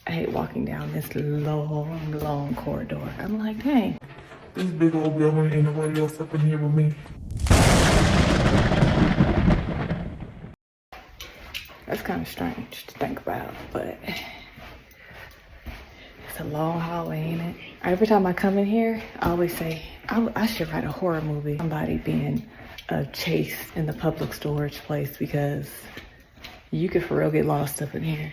I hate walking down this long corridor. I'm like, dang. This big old building, ain't nobody else up in here with me. That's kind of strange to think about, but it's a long hallway, ain't it? Every time I come in here, I always say, I should write a horror movie. Somebody being chased in the public storage place, because you could for real get lost up in here.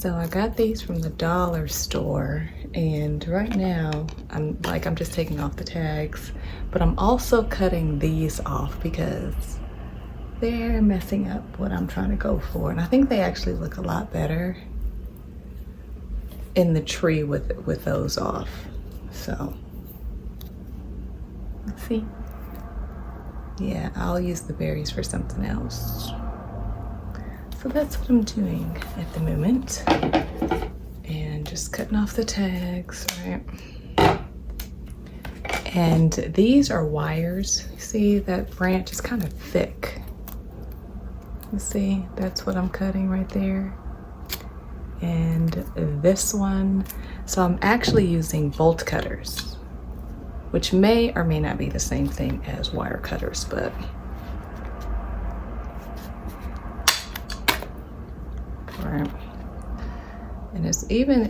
So I got these from the dollar store, and right now I'm just taking off the tags, but I'm also cutting these off because they're messing up what I'm trying to go for. And I think they actually look a lot better in the tree with those off. So let's see. Yeah, I'll use the berries for something else. So that's what I'm doing at the moment. And just cutting off the tags, right? And these are wires. See, that branch is kind of thick. You see, that's what I'm cutting right there. And this one, so I'm actually using bolt cutters, which may or may not be the same thing as wire cutters, but right. And it's even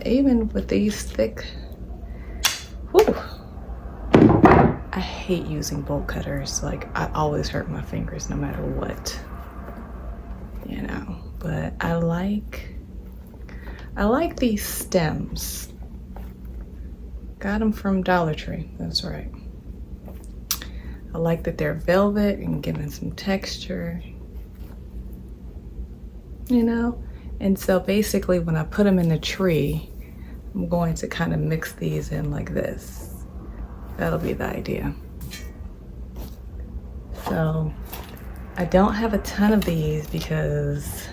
with these thick, whew, I hate using bolt cutters. Like, I always hurt my fingers no matter what. but I like these stems. Got them from Dollar Tree, that's right. I like that they're velvet and giving some texture, you know? And so basically when I put them in the tree, I'm going to kind of mix these in like this. That'll be the idea. So I don't have a ton of these because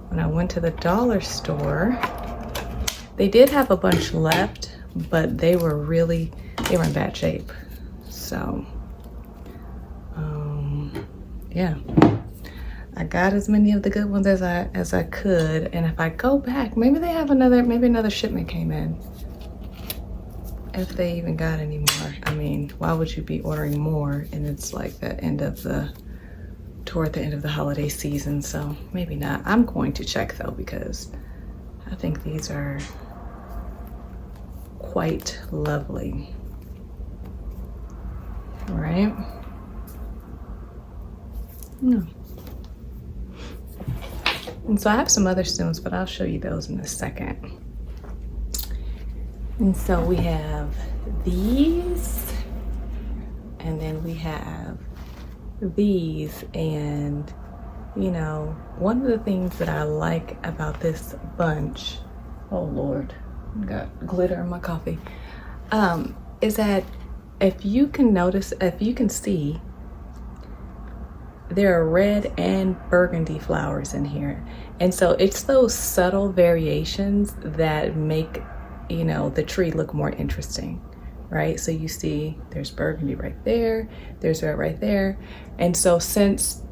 when I went to the dollar store, they did have a bunch left, but they were in bad shape. So, yeah, I got as many of the good ones as I could. And if I go back, maybe they have another shipment came in. If they even got any more. I mean, why would you be ordering more? And it's like toward the end of the holiday season. So maybe not. I'm going to check though, because I think these are quite lovely. All right. No. And so I have some other stems, but I'll show you those in a second. And so we have these, and then we have these. And you know, one of the things that I like about this bunch, oh Lord, got glitter in my coffee, is that if you can see, there are red and burgundy flowers in here. And so it's those subtle variations that make, you know, the tree look more interesting, right? So you see there's burgundy right there, there's red right there. And so since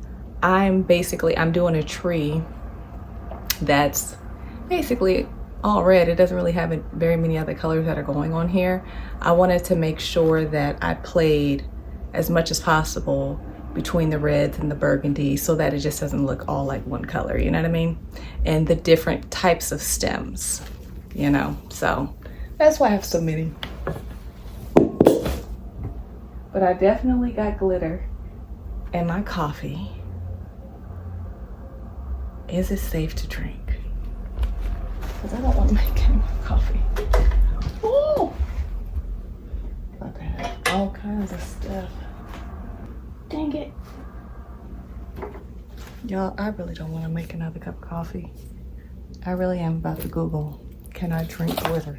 I'm doing a tree that's basically all red, it doesn't really have very many other colors that are going on here. I wanted to make sure that I played as much as possible between the reds and the burgundy so that it just doesn't look all like one color, you know what I mean? And the different types of stems, you know? So that's why I have so many. But I definitely got glitter in my coffee. Is it safe to drink? Because I don't want to make any more coffee. Ooh! About to have all kinds of stuff. Dang it. Y'all, I really don't want to make another cup of coffee. I really am about to Google, can I drink glitter?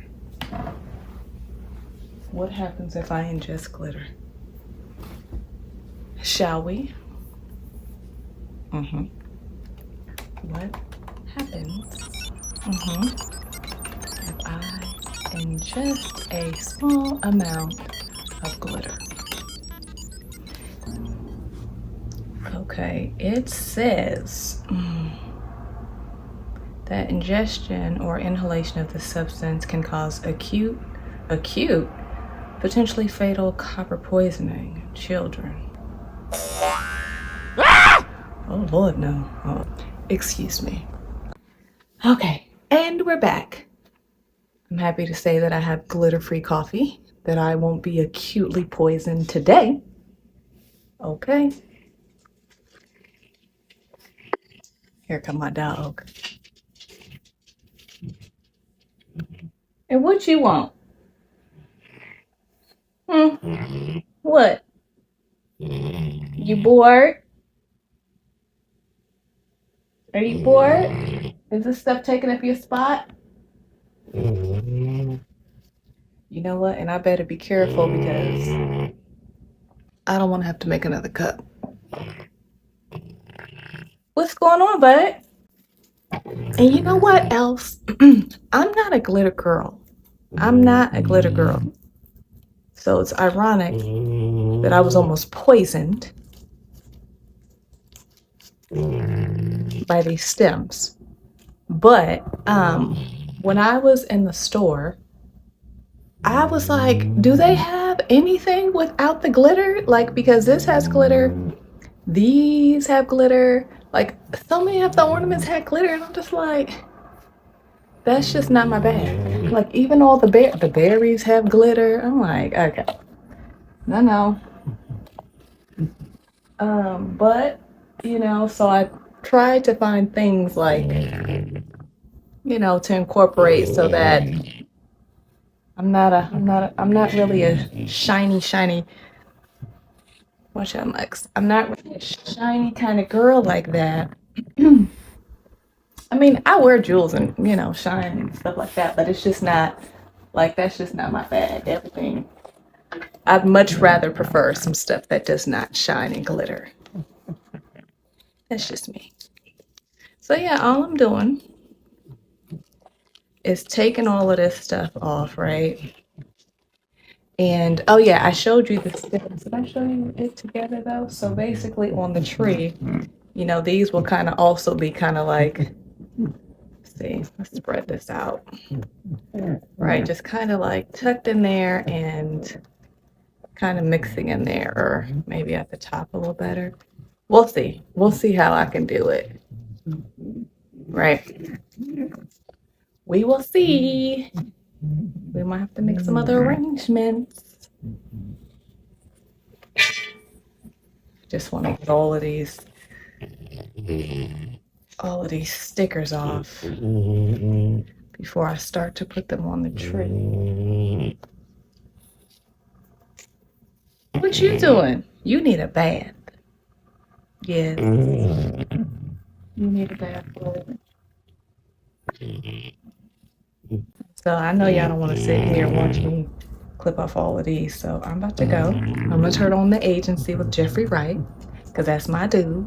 What happens if I ingest glitter? Shall we? What happens if I ingest a small amount of glitter? Okay, it says that ingestion or inhalation of the substance can cause acute, potentially fatal copper poisoning in children. Oh Lord, no. Oh, excuse me. Okay, and we're back. I'm happy to say that I have glitter-free coffee, that I won't be acutely poisoned today. Okay. Here come my dog. And what you want? What? You bored? Are you bored? Is this stuff taking up your spot? You know what? And I better be careful because I don't want to have to make another cup. What's going on, bud? And you know what else? I'm not a glitter girl. So it's ironic that I was almost poisoned by these stems. But when I was in the store, I was like, do they have anything without the glitter? Like, because this has glitter, these have glitter, like so many of the ornaments had glitter, and I'm just like, that's just not my bag. Like even all the berries have glitter. I'm like, okay, no. But you know, so tried to find things like, you know, to incorporate so that I'm not really a shiny. Watch out, Max. I'm not really a shiny kind of girl like that. I mean, I wear jewels and, you know, shine and stuff like that, but it's just not like that's just not my bag. Everything. I'd much rather prefer some stuff that does not shine and glitter. That's just me. So yeah, all I'm doing is taking all of this stuff off, right? And oh yeah, I showed you the stems. Did I show you it together though? So basically on the tree, you know, these will kind of also be kind of like, see, let's spread this out. Right, just kind of like tucked in there and kind of mixing in there, or maybe at the top a little better. We'll see. We'll see how I can do it. Right. We will see. We might have to make some other arrangements. Just want to get all of these stickers off before I start to put them on the tree. What you doing? You need a bath. Yes. You need a bath, boy. So I know y'all don't want to sit here and watch me clip off all of these. So I'm about to go. I'm gonna turn on the agency with Jeffrey Wright, because that's my dude.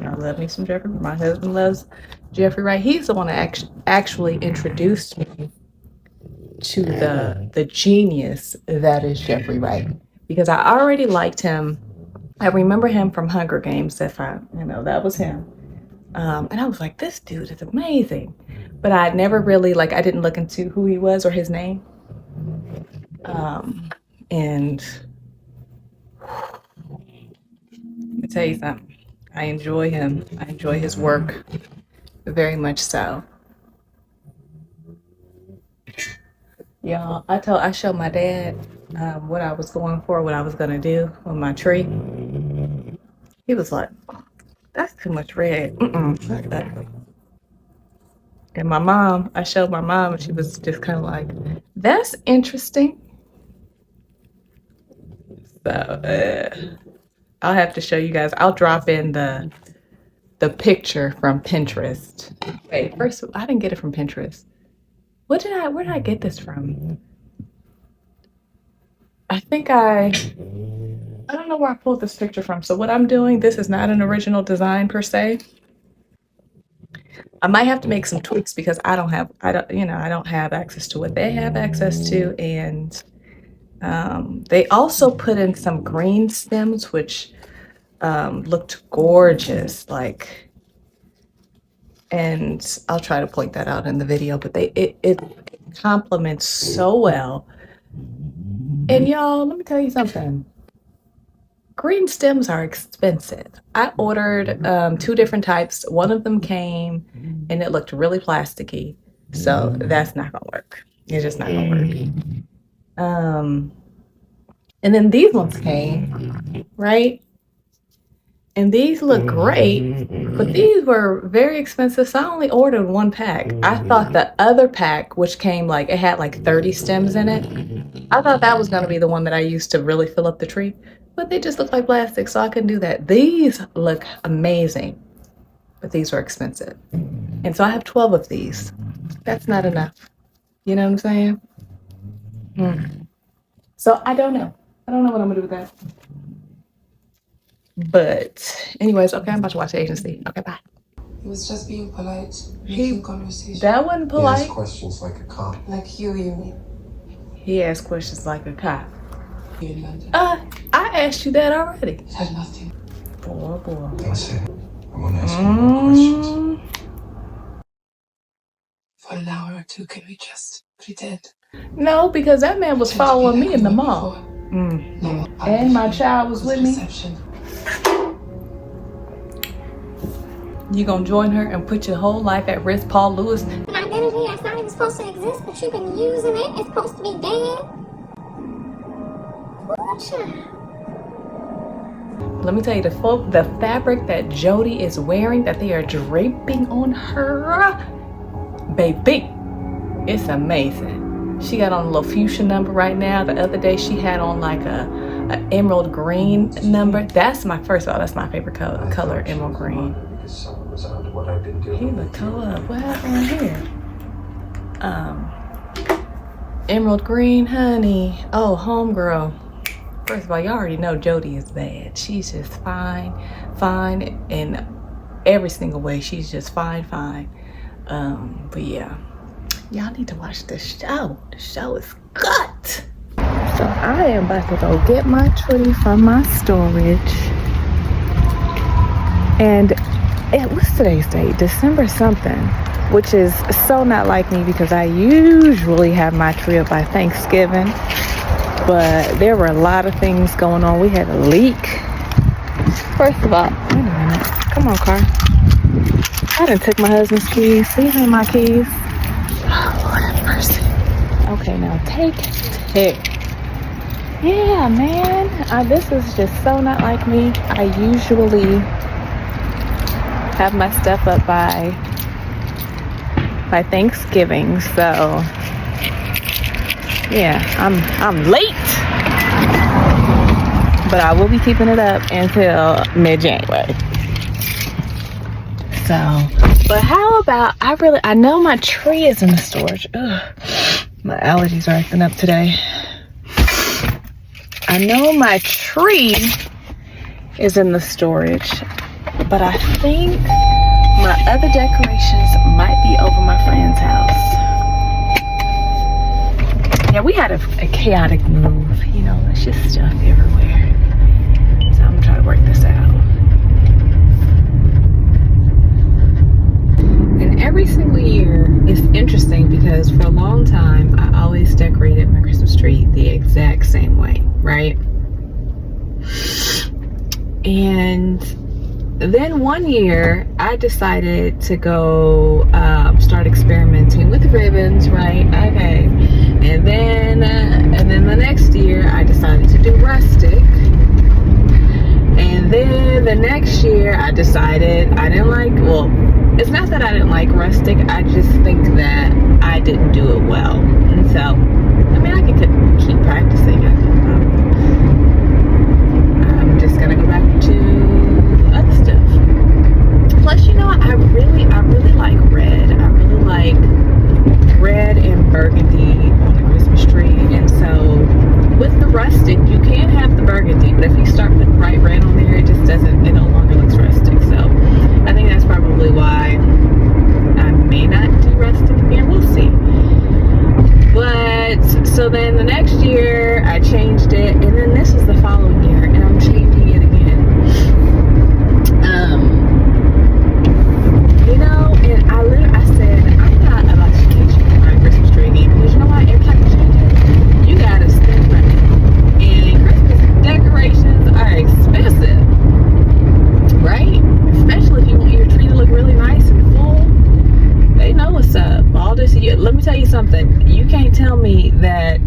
I love me some Jeffrey. My husband loves Jeffrey Wright. He's the one that actually introduced me to the genius that is Jeffrey Wright, because I already liked him. I remember him from Hunger Games. If I, you know, that was him. And I was like, this dude is amazing. But I never really, like, I didn't look into who he was or his name. And let me tell you something. I enjoy him. I enjoy his work very much so. Y'all, I showed my dad what I was going for, what I was gonna do on my tree. He was like, that's too much red. Not that. And my mom, I showed my mom, and she was just kind of like, that's interesting. So I'll have to show you guys. I'll drop in the picture from Pinterest. Wait, first, I didn't get it from Pinterest. Where did I get this from? I think I don't know where I pulled this picture from. So what I'm doing, this is not an original design per se. I might have to make some tweaks because I don't have access to what they have access to. And they also put in some green stems, which looked gorgeous, like, and I'll try to point that out in the video, but it complements so well. And y'all, let me tell you something. Green stems are expensive. I ordered 2 different types. One of them came and it looked really plasticky. So that's not gonna work. It's just not gonna work. And then these ones came, right? And these look great, but these were very expensive. So I only ordered 1 pack. I thought the other pack, which came like, it had like 30 stems in it. I thought that was gonna be the one that I used to really fill up the tree, but they just look like plastic, so I couldn't do that. These look amazing, but these are expensive. And so I have 12 of these. That's not enough. You know what I'm saying? So I don't know. I don't know what I'm gonna do with that. But anyways, okay, I'm about to watch the agency. Okay, bye. He was just being polite, making conversation. That wasn't He asked polite. questions like a cop. Like you mean? He asked questions like a cop. You in London. I asked you that already. It had nothing. Boy. That's it. I want to ask you more questions. For an hour or 2, can we just pretend? No, because that man was following me in the mall. No, And my child was with me. Reception. You gonna join her and put your whole life at risk, Paul Lewis? An identity that's not even supposed to exist, but you've been using it. It's supposed to be dead. Gotcha. Let me tell you, the fabric that Jody is wearing, that they are draping on her, baby, it's amazing. She got on a little fuchsia number right now. The other day she had on like a emerald green number. That's my favorite color, emerald green. He looked up. What happened here? Emerald green, honey. Oh, homegirl. First of all, y'all already know Jody is bad. She's just fine in every single way. She's just fine. But yeah, y'all need to watch the show. The show is good. So I am about to go get my tree from my storage. And what's today's date? December something, which is so not like me because I usually have my tree up by Thanksgiving. But there were a lot of things going on. We had a leak. First of all, wait a minute. Come on, car. I done took my husband's keys. These are my keys. Oh, Lord have mercy. Okay, now take it. Yeah, man. This is just so not like me. I usually have my stuff up by Thanksgiving, so yeah, I'm late, but I will be keeping it up until mid-January. So, but how about, I know my tree is in the storage. Ugh, my allergies are acting up today. I know my tree is in the storage, but I think my other decorations might be over my friend's house. Yeah, we had a chaotic move, you know, there's just stuff everywhere. So I'm gonna try to work this out. And every single year, it's interesting because for a long time, I always decorated my Christmas tree the exact same way, right? And then one year, I decided to go start experimenting with ribbons, right? Okay. And then the next year, I decided to do rustic. And then the next year, I decided I didn't like, well, it's not that I didn't like rustic. I just think that I didn't do it well. And so, I mean, I could keep practicing. I'm just gonna go back to other stuff. Plus, you know, I really like red. I really like red and burgundy on the Christmas tree. And so with the rustic, you can have the burgundy, but if you start putting bright red on there, it just doesn't, it no longer looks rustic. So I think that's probably why I may not do rustic here. We'll see. But so then the next year I changed it, and then this is the following year, and I'm changing it again. You know, and I said, I'm not about to change my Christmas tree again, because you know what? Every time you change it, you gotta spend money. And Christmas decorations are expensive, right? Especially if you want your tree to look really nice and full. They know what's up. All this, let me tell you something. You can't tell me that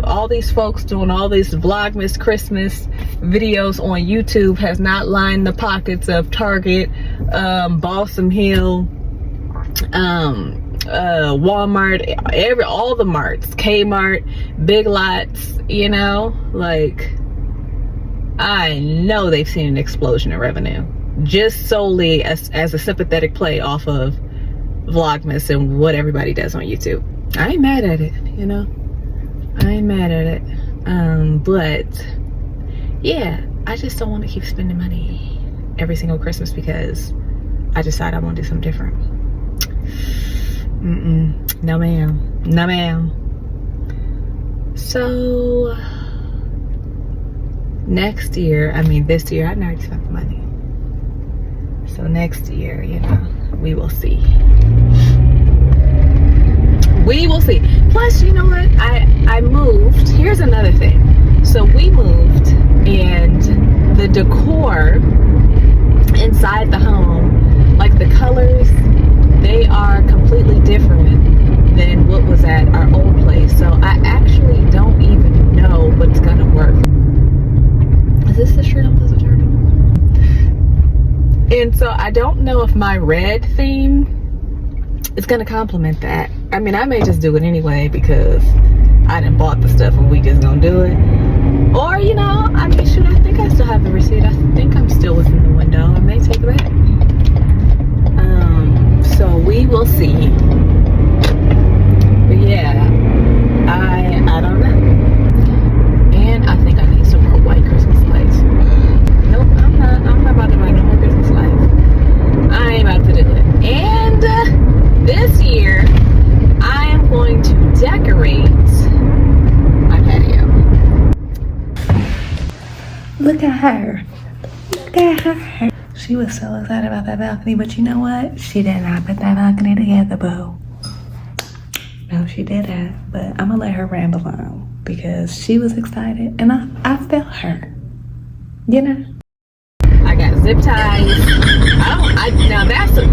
all these folks doing all these Vlogmas Christmas videos on YouTube has not lined the pockets of Target, Balsam Hill, Walmart, all the marts, Kmart, Big Lots, you know, like, I know they've seen an explosion in revenue just solely as a sympathetic play off of Vlogmas and what everybody does on YouTube. I ain't mad at it, you know, I ain't mad at it. But yeah, I just don't want to keep spending money every single Christmas because I decide I want to do something different. No ma'am, no ma'am. So next year, I mean this year, I already spent the money. So next year, you know, we will see. We will see. Plus, you know what? I moved. Here's another thing. So we moved, and the decor inside the home, like the colors, they are completely different than what was at our old place. So I actually don't even know what's gonna work. Is this the tree don't know if my red theme is gonna complement that. I mean, I may just do it anyway because I done bought the stuff and we just gonna do it. Or, you know, I mean, shoot, I think I still have the receipt. I think I'm still within the window. I may take it back. So we will see. But yeah, I don't know. And I think I need some more white Christmas lights. Nope, I'm not about to buy no more Christmas lights. I ain't about to do it. And this year, I am going to decorate my patio. Look at her. Look at her. She was so excited about that balcony, but you know what? She did not put that balcony together, boo. No, she didn't. But I'm gonna let her ramble on because she was excited and I felt her. You know? I got zip ties.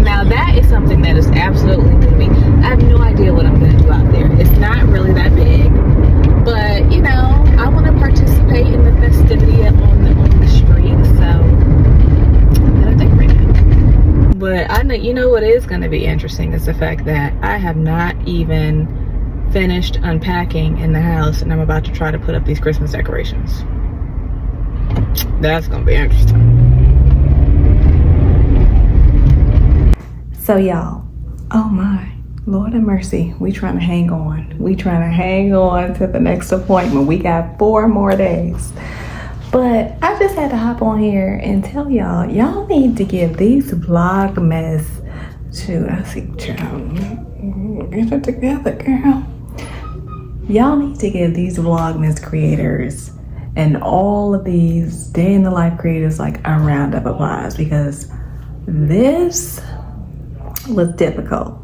Now that is something that is absolutely new to me. I have no idea what I'm gonna do out there. It's not really that big, but you know, I want to participate in the festivity on the street, so I'm gonna decorate it. But I know, you know what is gonna be interesting is the fact that I have not even finished unpacking in the house, and I'm about to try to put up these Christmas decorations. That's gonna be interesting. So y'all, oh my, Lord have mercy, we trying to hang on. We trying to hang on to the next appointment. We got 4 more days. But I just had to hop on here and tell y'all need to give these Vlogmas to, I see, child, get it together, girl. Y'all need to give these Vlogmas creators and all of these day in the life creators like a round of applause because this was difficult.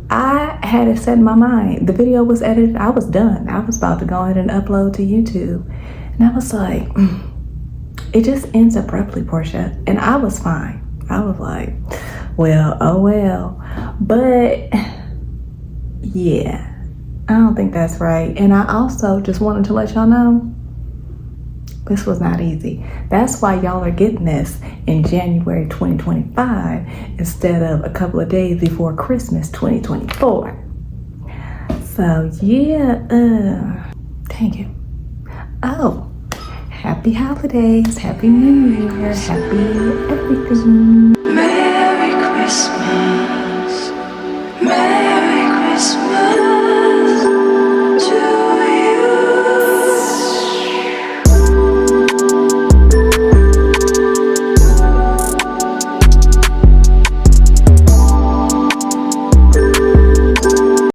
I had it set in my mind. The video was edited. I was done. I was about to go ahead and upload to YouTube. And I was like, it just ends abruptly, Portia. And I was fine. I was like, well, oh well. But yeah, I don't think that's right. And I also just wanted to let y'all know, this was not easy. That's why y'all are getting this in January 2025 instead of a couple of days before Christmas 2024. So yeah, thank you. Oh, happy holidays, happy New Year, happy everything.